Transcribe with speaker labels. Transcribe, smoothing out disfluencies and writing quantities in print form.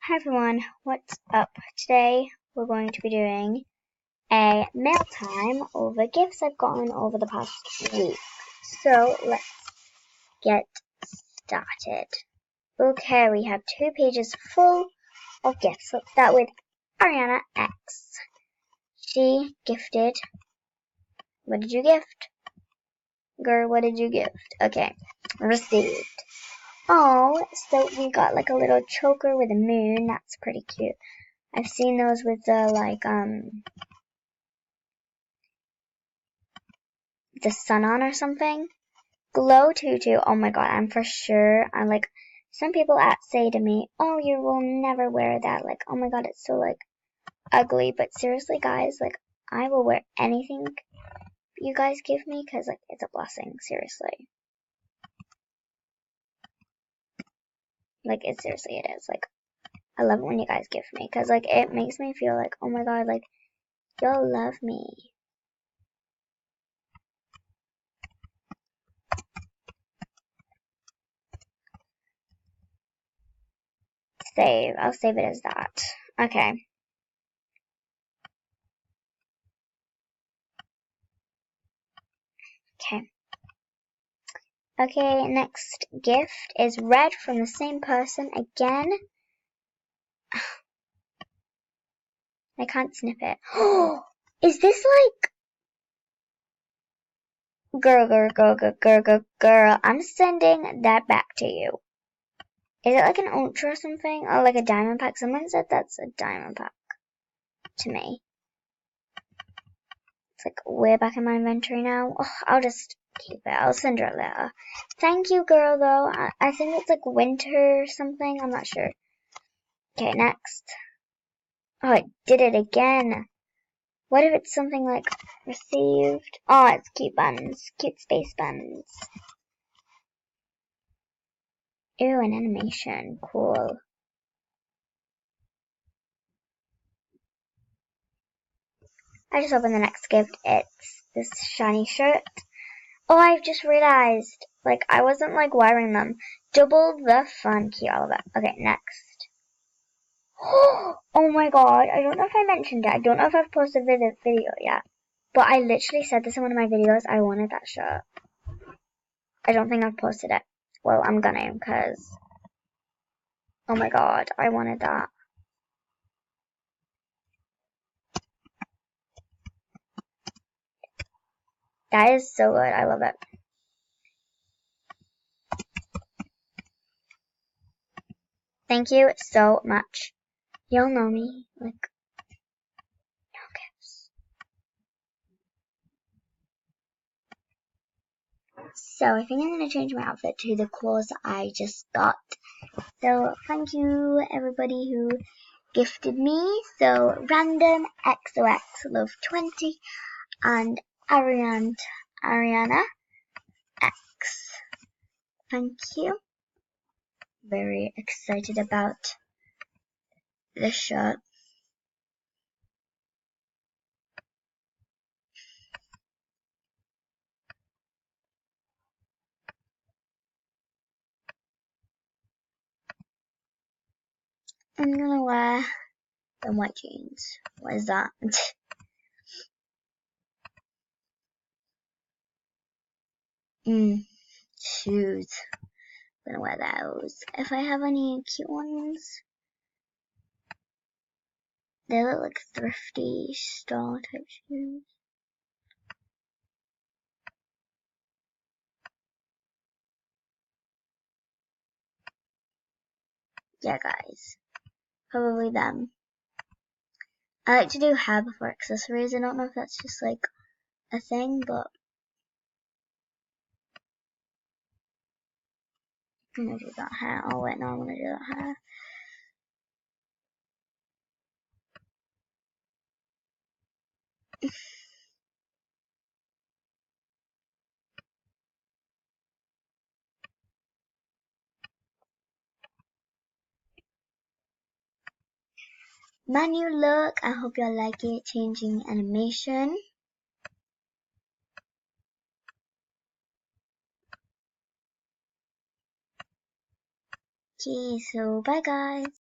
Speaker 1: Hi everyone, what's up? Today we're going to be doing a mail time over gifts I've gotten over the past week. So let's get started. Okay, we have 2 pages full of gifts. Let's start with Ariana X. She gifted. What did you gift? Girl, what did you gift? Okay, received. Oh, so we got like a little choker with a moon. That's pretty cute. I've seen those with the the sun on or something. Glow tutu. Oh my god, I'm for sure. Some people say to me, "Oh, you will never wear that." Like, oh my god, it's so ugly. But seriously, guys, I will wear anything you guys give me because it's a blessing. Seriously, seriously it is. I love it when you guys give me because it makes me feel like, oh my god, y'all love me. Save. I'll save it as that. Okay. Okay. Okay, next gift is red from the same person again. I can't snip it. Oh, is this girl, I'm sending that back to you. Is it like an ultra or something? Or like a diamond pack? Someone said that's a diamond pack to me. It's way back in my inventory now. Oh, I'll just keep it. I'll send her a letter. Thank you, girl, though. I think it's winter or something. I'm not sure. Okay, next. Oh, it did it again. What if it's something received? Oh, it's cute buns. Cute space buns. Ew, an animation. Cool. I just opened the next gift. It's this shiny shirt. Oh, I've just realized. I wasn't wearing them. Double the fun. Cute, all of it. Okay, next. Oh my god. I don't know if I mentioned it. I don't know if I've posted the video yet. But I literally said this in one of my videos. I wanted that shirt. I don't think I've posted it. Well, I'm gonna, because... Oh my god, I wanted that. That is so good. I love it. Thank you so much. Y'all know me. No gifts. So I think I'm going to change my outfit to the clothes I just got. So thank you everybody who gifted me. So Random XOX Love 20 and Ariana X. Thank you. Very excited about this shirt. I'm gonna wear the white jeans. What is that? Shoes. I'm gonna wear those. If I have any cute ones, they look like thrifty store type shoes. Yeah, guys. Probably them. I like to do hair before accessories. I don't know if that's just a thing, but I'm gonna do that hair. Oh wait, no, I'm gonna do that hair. My new look. I hope y'all like it. Changing animation. Okay, so bye guys.